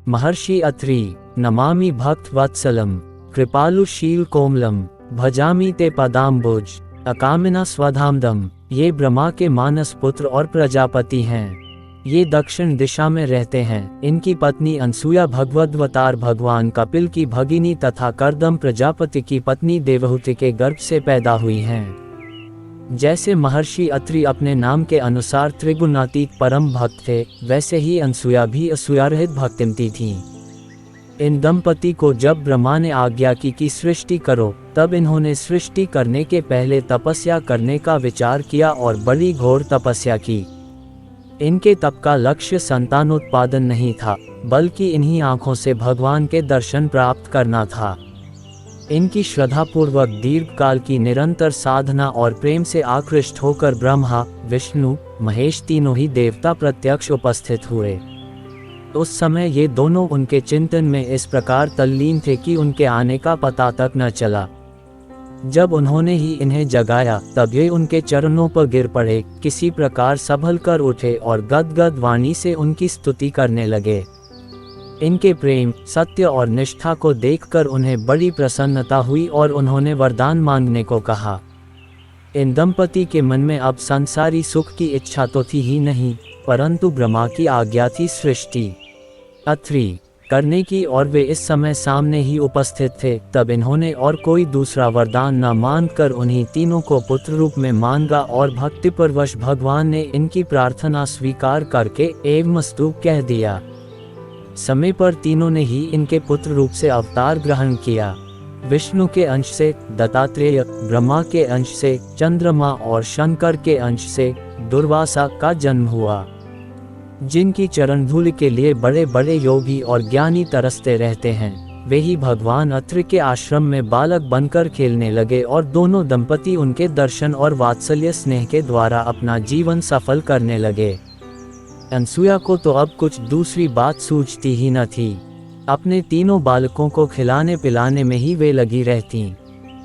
महर्षि अत्रि, नमामि भक्त वत्सलम, कृपालुशील कोमलम, भजामि ते पदाम्बुज, अकामिना स्वधामदम। ये ब्रह्मा के मानस पुत्र और प्रजापति हैं। ये दक्षिण दिशा में रहते हैं। इनकी पत्नी अनसुया भगवद्वतार भगवान कपिल की भगिनी तथा कर्दम प्रजापति की पत्नी देवहूति के गर्भ से पैदा हुई हैं। जैसे महर्षि अत्रि अपने नाम के अनुसार त्रिगुणातीत परम भक्त थे, वैसे ही अनसुया भी असूयारहित भक्तिमती थीं। इन दंपति को जब ब्रह्मा ने आज्ञा की कि सृष्टि करो, तब इन्होंने सृष्टि करने के पहले तपस्या करने का विचार किया और बड़ी घोर तपस्या की। इनके तप का लक्ष्य संतानोत्पादन नहीं था, बल्कि इन्हीं आँखों से भगवान के दर्शन प्राप्त करना था। इनकी श्रद्धापूर्वक दीर्घकाल की निरंतर साधना और प्रेम से आकृष्ट होकर ब्रह्मा, विष्णु, महेश तीनों ही देवता प्रत्यक्ष उपस्थित हुए। उस समय ये दोनों उनके चिंतन में इस प्रकार तल्लीन थे कि उनके आने का पता तक न चला। जब उन्होंने ही इन्हें जगाया, तब ये उनके चरणों पर गिर पड़े, किसी प्रकार संभल कर उठे और गदगद वाणी से उनकी स्तुति करने लगे। इनके प्रेम, सत्य और निष्ठा को देखकर उन्हें बड़ी प्रसन्नता हुई और उन्होंने वरदान मांगने को कहा। इन दंपति के मन में अब संसारी सुख की इच्छा तो थी ही नहीं, परंतु ब्रह्मा की आज्ञा थी सृष्टि अत्रि करने की, और वे इस समय सामने ही उपस्थित थे। तब इन्होंने और कोई दूसरा वरदान न मांगकर उन्हीं तीनों को पुत्र रूप में मांगा और भक्तिपरवश भगवान ने इनकी प्रार्थना स्वीकार करके एवमस्तु कह दिया। समय पर तीनों ने ही इनके पुत्र रूप से अवतार ग्रहण किया। विष्णु के अंश से दत्तात्रेय, ब्रह्मा के अंश से चंद्रमा और शंकर के अंश से दुर्वासा का जन्म हुआ। जिनकी चरण धूल के लिए बड़े बड़े योगी और ज्ञानी तरसते रहते हैं, वे ही भगवान अत्रि के आश्रम में बालक बनकर खेलने लगे और दोनों दंपति उनके दर्शन और वात्सल्य स्नेह के द्वारा अपना जीवन सफल करने लगे। अनसुया को तो अब कुछ दूसरी बात सूझती ही न थी। अपने तीनों बालकों को खिलाने पिलाने में ही वे लगी रहतीं।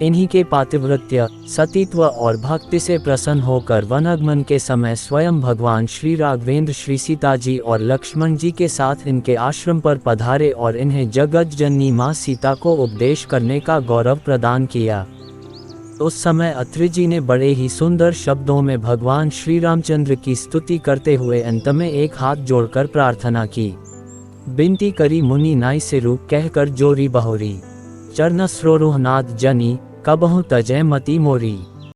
इन्हीं के पातिव्रत्य, सतीत्व और भक्ति से प्रसन्न होकर वनागमन के समय स्वयं भगवान श्री राघवेंद्र श्री सीता जी और लक्ष्मण जी के साथ इनके आश्रम पर पधारे और इन्हें जगत जननी माँ सीता को उपदेश करने का गौरव प्रदान किया। उस समय अत्रि जी ने बड़े ही सुंदर शब्दों में भगवान श्री रामचंद्र की स्तुति करते हुए अंत में एक हाथ जोड़कर प्रार्थना की। बिनती करी मुनि नाई से रूप कहकर जोरी बहोरी, चरण सरोरुहनाथ जनी, कबहु तजय मति मोरी।